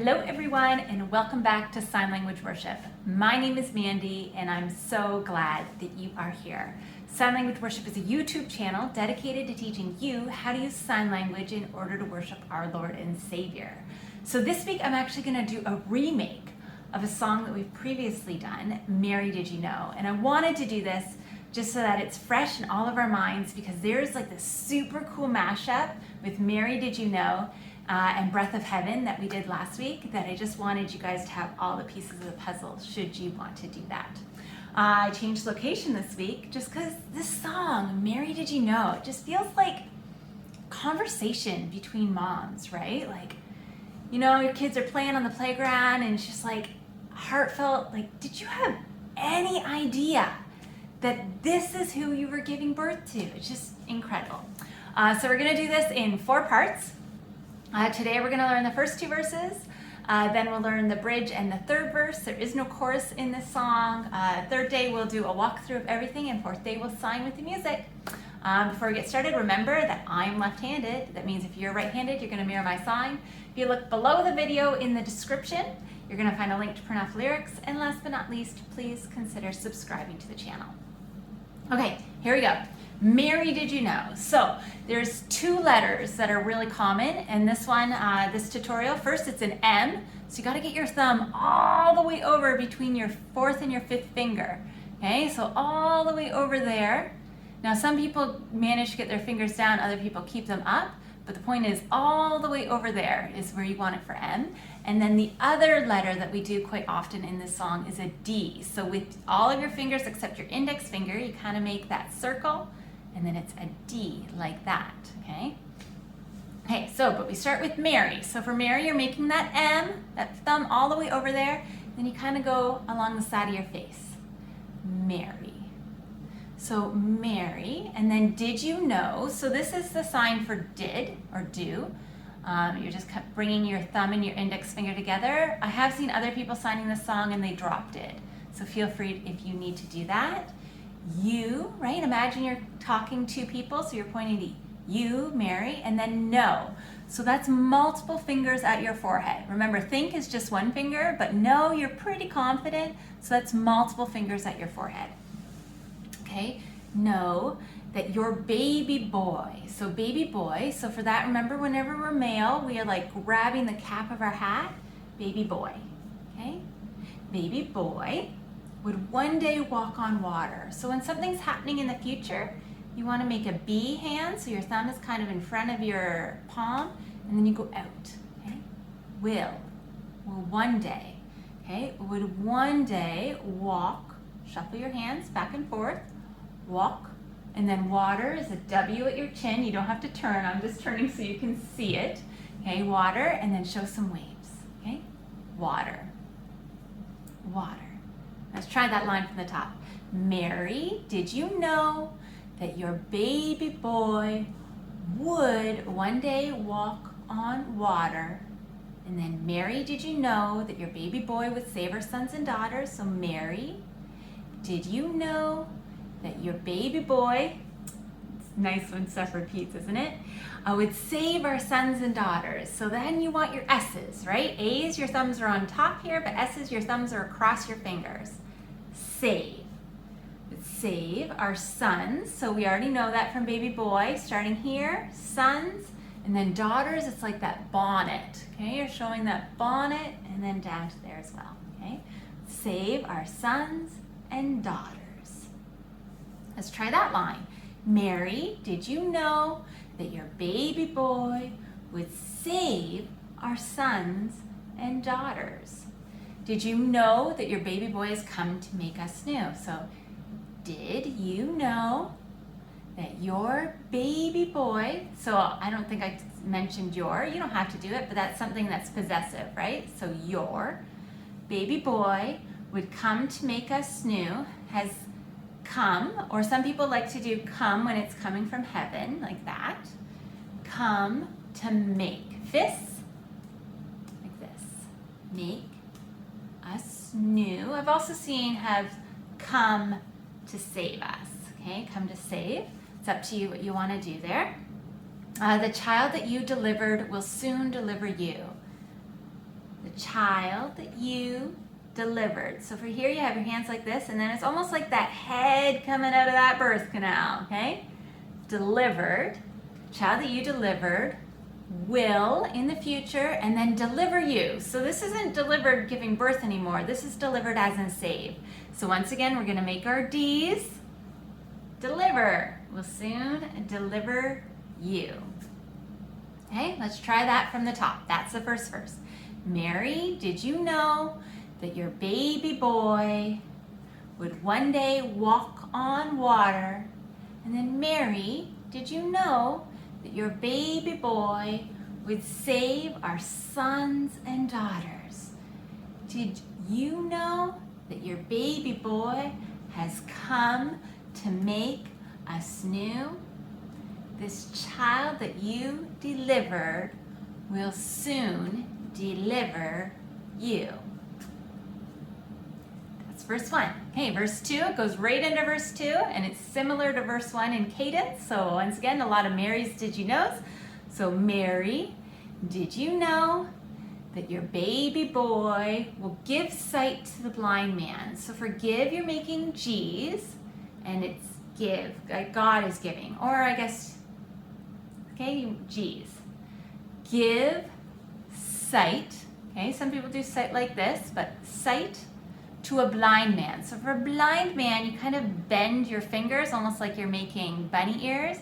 Hello everyone and welcome back to Sign Language Worship. My name is Mandy and I'm so glad that you are here. Sign Language Worship is a YouTube channel dedicated to teaching you how to use sign language in order to worship our Lord and Savior. So this week I'm actually going to do a remake of a song that we've previously done, Mary Did You Know? And I wanted to do this just so that it's fresh in all of our minds because there's like this super cool mashup with Mary Did You Know? And Breath of Heaven that we did last week that I just wanted you guys to have all the pieces of the puzzle should you want to do that. I changed location this week just because this song, Mary Did You Know? It just feels like conversation between moms, right? Like, you know, your kids are playing on the playground and it's just like heartfelt, like, did you have any idea that this is who you were giving birth to? It's just incredible. So we're gonna do this in 4 parts. Today we're going to learn the first 2 verses, then we'll learn the bridge and the 3rd verse. There is no chorus in this song. 3rd day we'll do a walkthrough of everything, and 4th day we'll sign with the music. Before we get started, remember that I'm left-handed. That means if you're right-handed, you're going to mirror my sign. If you look below the video in the description, you're going to find a link to print off lyrics. And last but not least, please consider subscribing to the channel. Okay, here we go. Mary Did You Know? So there's 2 letters that are really common in this one, this tutorial. First, it's an M, so you got to get your thumb all the way over between your 4th and your 5th finger. Okay, so all the way over there. Now some people manage to get their fingers down, other people keep them up, but the point is all the way over there is where you want it for M. And then the other letter that we do quite often in this song is a D. So with all of your fingers except your index finger, you kind of make that circle. And then it's a D like that, okay? Okay, so, but we start with Mary. So for Mary, you're making that M, that thumb all the way over there, then you kind of go along the side of your face. Mary. So Mary, and then did you know? So this is the sign for did or do. You're just bringing your thumb and your index finger together. I have seen other people signing this song and they drop did. So feel free if you need to do that. You, right? Imagine you're talking to people, so you're pointing to you, Mary, and then no. So that's multiple fingers at your forehead. Remember, think is just 1 finger, but no, you're pretty confident, so that's multiple fingers at your forehead. Okay, know that your baby boy, so baby boy, so for that, remember, whenever we're male, we are like grabbing the cap of our hat, baby boy, okay? Baby boy would one day walk on water. So when something's happening in the future, you want to make a B hand, so your thumb is kind of in front of your palm, and then you go out, okay? Will one day, okay? Would one day walk, shuffle your hands back and forth, walk, and then water is a W at your chin. You don't have to turn, I'm just turning so you can see it, okay? Water, and then show some waves, okay? Water, water. Let's try that line from the top. Mary, did you know that your baby boy would one day walk on water? And then Mary, did you know that your baby boy would save her sons and daughters? So Mary, did you know that your baby boy, it's nice when stuff repeats, isn't it? Would save our sons and daughters. So then you want your S's, right? A's, your thumbs are on top here, but S's, your thumbs are across your fingers. Save. Save our sons. So we already know that from baby boy. Starting here, sons, and then daughters, it's like that bonnet. Okay, you're showing that bonnet and then down to there as well. Okay, save our sons and daughters. Let's try that line. Mary, did you know that your baby boy would save our sons and daughters? Did you know that your baby boy has come to make us new? So, did you know that your baby boy, so I don't think I mentioned your, you don't have to do it, but that's something that's possessive, right? So your baby boy would come to make us new, has come, or some people like to do come when it's coming from heaven, like that. Come to make, fists, like this, make us new. I've also seen have come to save us, okay? Come to save. It's up to you what you want to do there. The child that you delivered will soon deliver you. the child that you delivered. So for here you have your hands like this, and then it's almost like that head coming out of that birth canal, okay? Delivered, child that you delivered will in the future and then deliver you. So this isn't delivered giving birth anymore. This is delivered as in save. So once again, we're gonna make our D's. Deliver, will soon deliver you. Okay, let's try that from the top. That's the first verse. Mary, did you know that your baby boy would one day walk on water? And then Mary, did you know that your baby boy would save our sons and daughters? Did you know that your baby boy has come to make us new? This child that you delivered will soon deliver you. That's verse 1. Okay, verse 2, it goes right into verse 2, and it's similar to verse 1 in cadence. So once again, a lot of Marys did you knows. So Mary, did you know that your baby boy will give sight to the blind man? So for give, you're making G's, and it's give, like God is giving, or I guess, okay, G's. Give sight, okay, some people do sight like this, but sight to a blind man. So for a blind man, you kind of bend your fingers, almost like you're making bunny ears,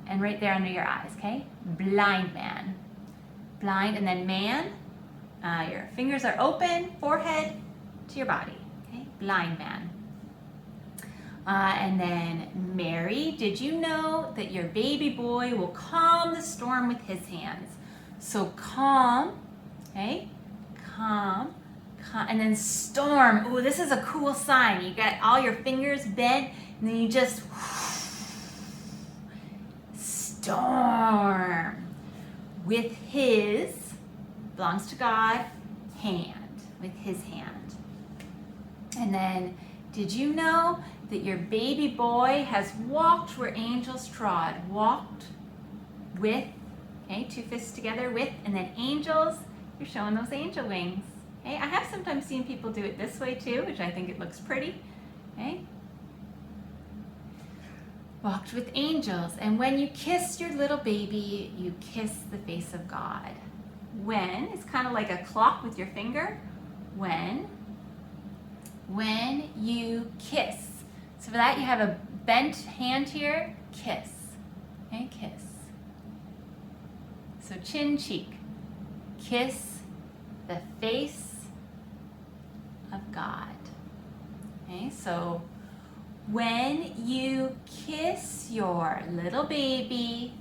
and right there under your eyes, okay? Blind man. Blind, and then man, your fingers are open, forehead to your body, okay? Blind man. And then Mary, did you know that your baby boy will calm the storm with his hands? So calm, okay? Calm, and then storm. Ooh, this is a cool sign. You got all your fingers bent, and then you just storm with his, belongs to God, hand, with his hand. And then, did you know that your baby boy has walked where angels trod? Walked with, okay, two fists together with, and then angels, you're showing those angel wings. Okay, I have sometimes seen people do it this way too, which I think it looks pretty. Okay. Walked with angels. And when you kiss your little baby, you kiss the face of God. When is kind of like a clock with your finger. When you kiss. So for that you have a bent hand here, kiss. Okay, kiss. So chin, cheek. Kiss the face of God. Okay, so when you kiss your little baby,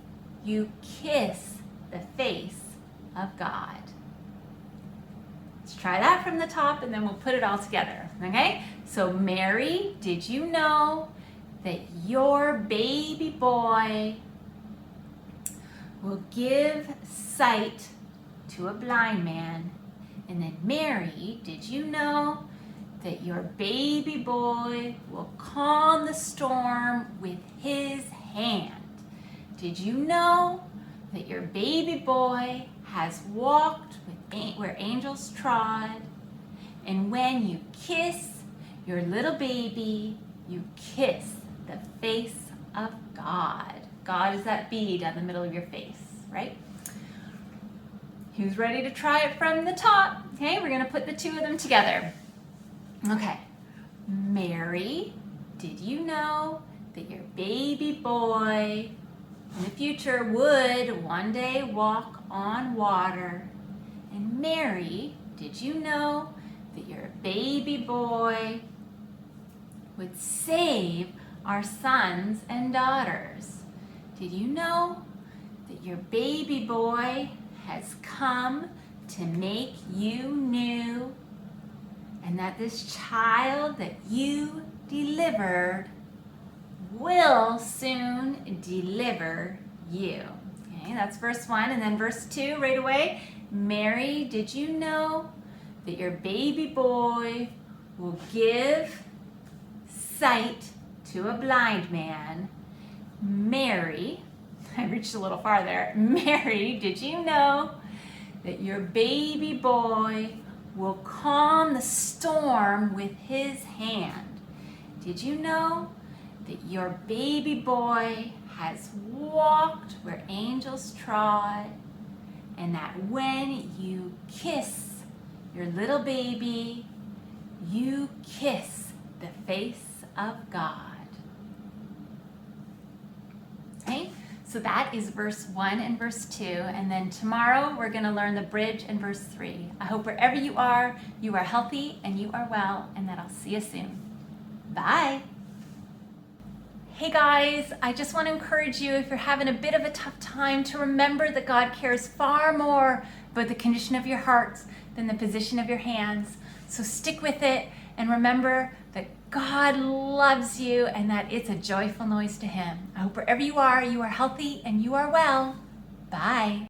you kiss the face of God. Let's try that from the top and then we'll put it all together, okay? So Mary, did you know that your baby boy will give sight to a blind man? And then Mary, did you know that your baby boy will calm the storm with his hand? Did you know that your baby boy has walked with where angels trod? And when you kiss your little baby, you kiss the face of God. God is that bead on the middle of your face, right? Who's ready to try it from the top? Okay, we're gonna put the two of them together. Okay, Mary, did you know that your baby boy in the future would one day walk on water? And Mary, did you know that your baby boy would save our sons and daughters? Did you know that your baby boy has come to make you new, and that this child that you delivered will soon deliver you? Okay, that's verse 1. And then verse 2 right away. Mary, did you know that your baby boy will give sight to a blind man? Mary, I reached a little farther. Mary, did you know that your baby boy will calm the storm with his hand. Did you know that your baby boy has walked where angels trod, and that when you kiss your little baby, you kiss the face of God? Okay, so that is verse 1 and verse 2, and then tomorrow we're going to learn the bridge and verse 3. I hope wherever you are healthy and you are well, and that I'll see you soon. Bye. Hey guys, I just want to encourage you, if you're having a bit of a tough time, to remember that God cares far more about the condition of your hearts than the position of your hands. So stick with it and remember that God loves you and that it's a joyful noise to Him. I hope wherever you are healthy and you are well. Bye.